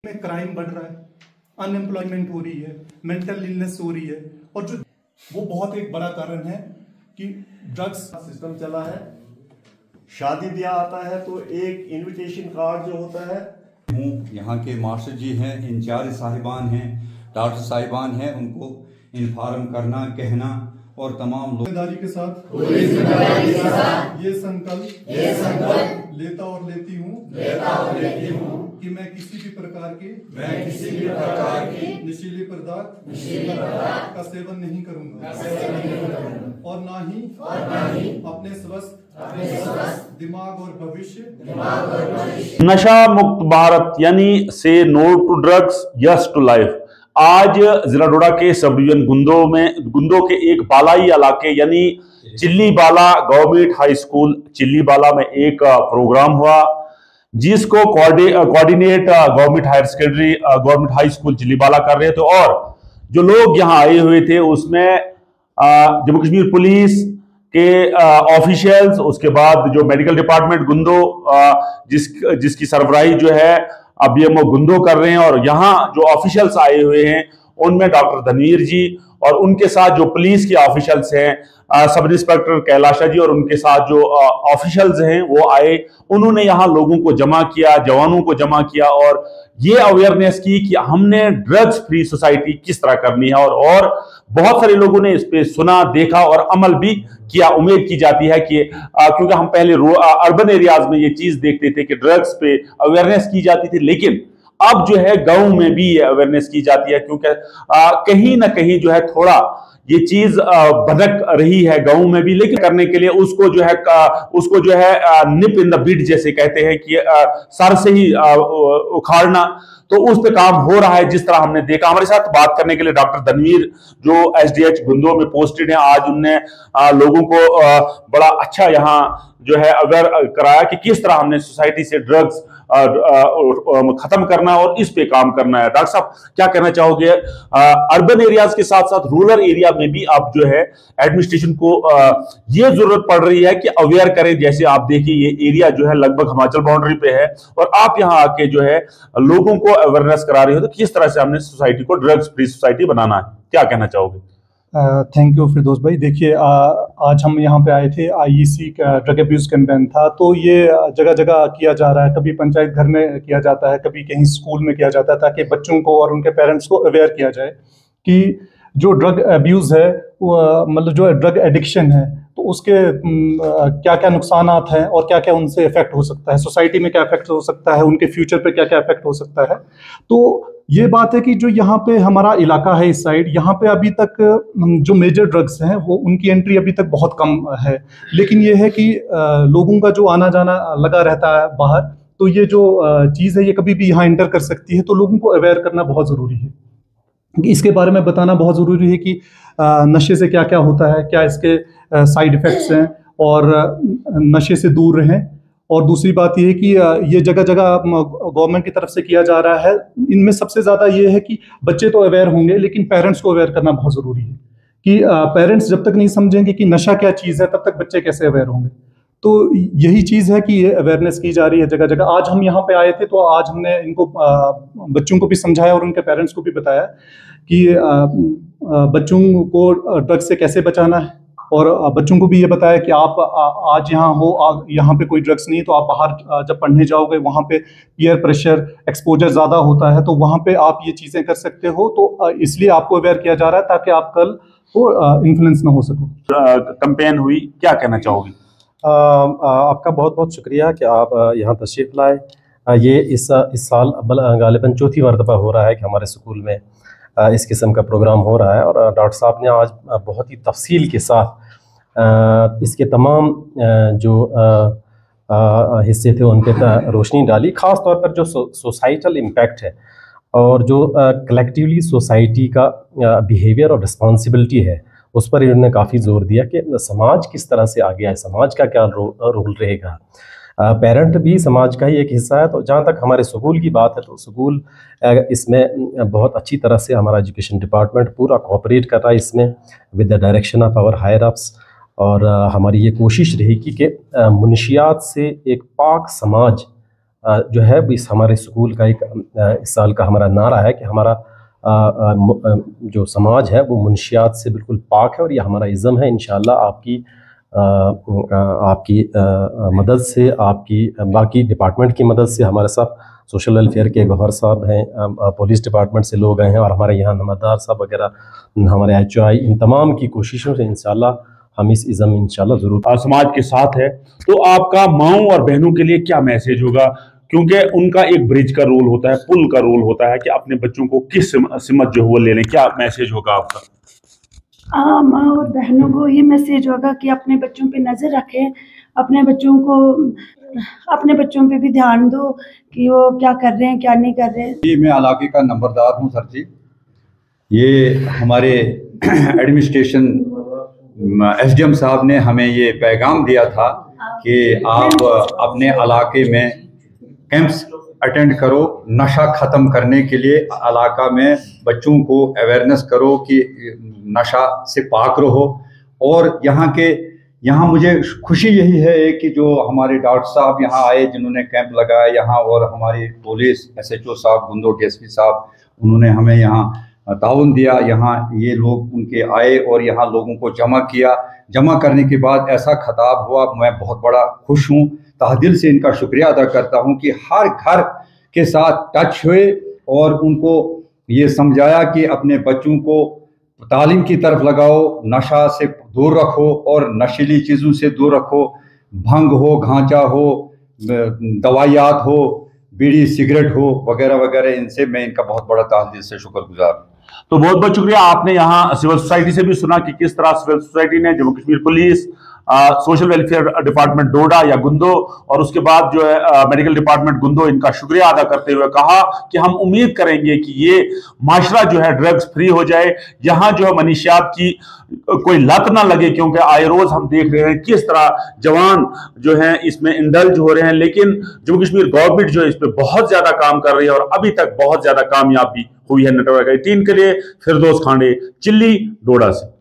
में क्राइम बढ़ रहा है, अनएम्प्लॉयमेंट हो रही है, मेंटल इलनेस हो रही है, और जो वो बहुत एक बड़ा कारण है कि ड्रग्स सिस्टम चला है। शादी ब्याह आता है तो एक इनविटेशन कार्ड जो होता है, यहाँ के मास्टर जी हैं, इंचार्ज साहिबान हैं, डॉक्टर साहिबान हैं, उनको इन्फॉर्म करना, कहना और तमाम लोग जिम्मेदारी के साथ ये संकल्प लेता और लेती हूँ कि मैं किसी भी प्रकार के नशीले पदार्थ का सेवन नहीं करूंगा और ना ही अपने स्वस्थ दिमाग और भविष्य। नशा मुक्त भारत यानी से no to drugs, yes to life. आज जिला डोडा के सब डिवीजन गुंदो के एक बालाई इलाके यानी Chilli Bala government high school Chilli Bala में एक प्रोग्राम हुआ, जिसको coordinate government higher secondary government high school Chilli Bala कर रहे थे। और जो लोग यहाँ आए हुए थे उसमें जम्मू कश्मीर पुलिस के ऑफिशियल्स, उसके बाद जो मेडिकल डिपार्टमेंट गुंदो जिसकी सरबराही जो है बीएमओ गुंदो कर रहे हैं, और यहाँ जो ऑफिशियल्स आए हुए हैं उनमें डॉक्टर धनवीर जी और उनके साथ जो पुलिस के ऑफिशियल्स हैं सब इंस्पेक्टर कैलाशा जी और उनके साथ जो ऑफिशियल्स हैं वो आए। उन्होंने यहाँ लोगों को जमा किया, जवानों को जमा किया और ये अवेयरनेस की कि हमने ड्रग्स फ्री सोसाइटी किस तरह करनी है। और बहुत सारे लोगों ने इस पे सुना, देखा और अमल भी किया। उम्मीद की जाती है कि क्योंकि हम पहले अर्बन एरियाज में ये चीज देखते थे कि ड्रग्स पे अवेयरनेस की जाती थी, लेकिन अब जो है गांव में भी ये अवेयरनेस की जाती है, क्योंकि कहीं ना कहीं जो है थोड़ा ये चीज भटक रही है गांव में भी। लेकिन करने के लिए उसको जो है निप इन द बिड जैसे कहते हैं कि सर से ही उखाड़ना, तो उस पे काम हो रहा है। जिस तरह हमने देखा, हमारे साथ बात करने के लिए डॉक्टर धनवीर जो एसडीएच गुंदो में पोस्टेड है, आज उनने लोगों को बड़ा अच्छा यहाँ जो है अवेयर कराया कि किस तरह हमने सोसाइटी से ड्रग्स खत्म करना और इस पे काम करना है। डॉक्टर साहब क्या कहना चाहोगे, अर्बन एरियाज के साथ साथ रूरल एरिया में भी आप जो है एडमिनिस्ट्रेशन को ये जरूरत पड़ रही है कि अवेयर करें। जैसे आप देखिए ये एरिया जो है लगभग हिमाचल बाउंड्री पे है और आप यहाँ आके जो है लोगों को अवेयरनेस करा रहे हो, तो किस तरह से हमने सोसाइटी को ड्रग्स फ्री सोसाइटी बनाना है, क्या कहना चाहोगे? थैंक यू फिरदौस भाई। देखिए आज हम यहाँ पे आए थे, आईईसी का ड्रग अब्यूज कैंपेन था, तो ये जगह जगह किया जा रहा है। कभी पंचायत घर में किया जाता है, कभी कहीं स्कूल में किया जाता है, ताकि बच्चों को और उनके पेरेंट्स को अवेयर किया जाए कि जो ड्रग अब्यूज़ है मतलब जो ड्रग एडिक्शन है तो उसके क्या क्या नुकसानात हैं और क्या क्या उनसे इफेक्ट हो सकता है, सोसाइटी में क्या इफेक्ट हो सकता है, उनके फ्यूचर पे क्या क्या इफेक्ट हो सकता है। तो ये बात है कि जो यहाँ पे हमारा इलाका है इस साइड, यहाँ पे अभी तक जो मेजर ड्रग्स हैं वो उनकी एंट्री अभी तक बहुत कम है। लेकिन ये है कि लोगों का जो आना जाना लगा रहता है बाहर, तो ये जो चीज़ है ये कभी भी यहाँ एंटर कर सकती है। तो लोगों को अवेयर करना बहुत ज़रूरी है, इसके बारे में बताना बहुत ज़रूरी है कि नशे से क्या क्या होता है, क्या इसके साइड इफ़ेक्ट्स हैं और नशे से दूर रहें। और दूसरी बात ये है कि ये जगह जगह गवर्नमेंट की तरफ से किया जा रहा है। इनमें सबसे ज़्यादा ये है कि बच्चे तो अवेयर होंगे, लेकिन पेरेंट्स को अवेयर करना बहुत ज़रूरी है कि पेरेंट्स जब तक नहीं समझेंगे कि नशा क्या चीज़ है, तब तक बच्चे कैसे अवेयर होंगे। तो यही चीज़ है कि ये अवेयरनेस की जा रही है जगह जगह। आज हम यहाँ पे आए थे तो आज हमने इनको बच्चों को भी समझाया और उनके पेरेंट्स को भी बताया कि बच्चों को ड्रग से कैसे बचाना है, और बच्चों को भी ये बताया कि आप आज यहाँ हो, यहाँ पे कोई ड्रग्स नहीं, तो आप बाहर जब पढ़ने जाओगे वहाँ पे पीयर प्रेशर एक्सपोजर ज़्यादा होता है, तो वहाँ पे आप ये चीज़ें कर सकते हो। तो इसलिए आपको अवेयर किया जा रहा है ताकि आप कल को इन्फ्लुएंस ना हो सको। कैंपेन हुई, क्या कहना चाहोगे? आपका बहुत बहुत शुक्रिया कि आप यहाँ तशरीफ़ लाए। ये इस साल गालिबन चौथी मरतबा हो रहा है कि हमारे स्कूल में इस किस्म का प्रोग्राम हो रहा है, और डॉक्टर साहब ने आज बहुत ही तफसील के साथ इसके तमाम जो हिस्से थे उन पर रोशनी डाली, ख़ास तौर पर जो सोसाइटल इम्पैक्ट है और जो कलेक्टिवली सोसाइटी का बिहेवियर और रिस्पॉन्सिबिलिटी है उस पर इन्होंने काफ़ी जोर दिया कि समाज किस तरह से आगे आए, समाज का क्या रोल रहेगा। पेरेंट भी समाज का ही एक हिस्सा है। तो जहाँ तक हमारे स्कूल की बात है तो स्कूल इसमें बहुत अच्छी तरह से हमारा एजुकेशन डिपार्टमेंट पूरा कोऑपरेट कर रहा है इसमें with the direction of our higher ups. और हमारी ये कोशिश रहेगी कि मुनशियात से एक पाक समाज जो है इस हमारे स्कूल का एक इस साल का हमारा नारा है कि हमारा जो समाज है वो मुनशियात से बिल्कुल पाक है और ये हमारा इज़्म है। इंशाअल्लाह आपकी मदद से, आपकी बाकी डिपार्टमेंट की मदद से, हमारे साथ सोशल वेलफेयर के गौहर साहब हैं, पुलिस डिपार्टमेंट से लोग आए हैं और हमारे यहाँ नमदार साहब वगैरह, हमारे HOI, इन तमाम की कोशिशों से इंशाअल्लाह हम इस इज़्म में इंशाअल्लाह ज़रूर समाज के साथ है। तो आपका माओं और बहनों के लिए क्या मैसेज होगा, क्योंकि उनका एक ब्रिज का रोल होता है, पुल का रोल होता है कि अपने बच्चों को किस सिमत जो है वो ले लें, क्या मैसेज होगा आपका? माँ और बहनों को ये मैसेज होगा कि अपने बच्चों पे नज़र रखें, अपने बच्चों पे भी ध्यान दो कि वो क्या कर रहे हैं क्या नहीं कर रहे हैं। जी, मैं इलाके का नंबरदार हूँ सर जी। ये हमारे एडमिनिस्ट्रेशन SDM साहब ने हमें ये पैगाम दिया था कि आप अपने इलाके में कैंप्स अटेंड करो, नशा ख़त्म करने के लिए इलाका में बच्चों को अवेयरनेस करो कि नशा से पाक रहो। और यहाँ मुझे खुशी यही है कि जो हमारे डॉक्टर साहब यहाँ आए जिन्होंने कैंप लगाया यहाँ, और हमारी पुलिस SHO साहब, गुंदो DSP साहब, उन्होंने हमें यहाँ ताउन दिया। यहाँ ये लोग उनके आए और यहाँ लोगों को जमा करने के बाद ऐसा खिताब हुआ, मैं बहुत बड़ा खुश हूँ, तहदिल से इनका शुक्रिया अदा करता हूँ कि हर घर के साथ टच हुए और उनको ये समझाया कि अपने बच्चों को तालीम की तरफ लगाओ, नशा से दूर रखो और नशीली चीज़ों से दूर रखो, भंग हो, गांजा हो, दवाइयात हो, बीड़ी सिगरेट हो, वगैरह वगैरह, इनसे मैं इनका बहुत बड़ा तहे से शुक्रगुजार हूँ। तो बहुत बहुत शुक्रिया। आपने यहाँ सिविल सोसाइटी से भी सुना कि किस तरह सिविल सोसाइटी ने Jammu Kashmir police, social welfare department Doda या गुंदो और उसके बाद जो है मेडिकल डिपार्टमेंट गुंदो, इनका शुक्रिया अदा करते हुए कहा कि हम उम्मीद करेंगे कि ये माशरा जो है ड्रग्स फ्री हो जाए, यहाँ जो है मनीशियात की कोई लत ना लगे, क्योंकि आए रोज हम देख रहे हैं किस तरह जवान जो हैं इसमें इंडल्ज हो रहे हैं। लेकिन जम्मू कश्मीर गवर्नमेंट जो है इस पर बहुत ज्यादा काम कर रही है और अभी तक बहुत ज्यादा कामयाब भी हुई है। नेटवर्क 18 के लिए फिरदौस खांडे, चिल्ली, डोडा से।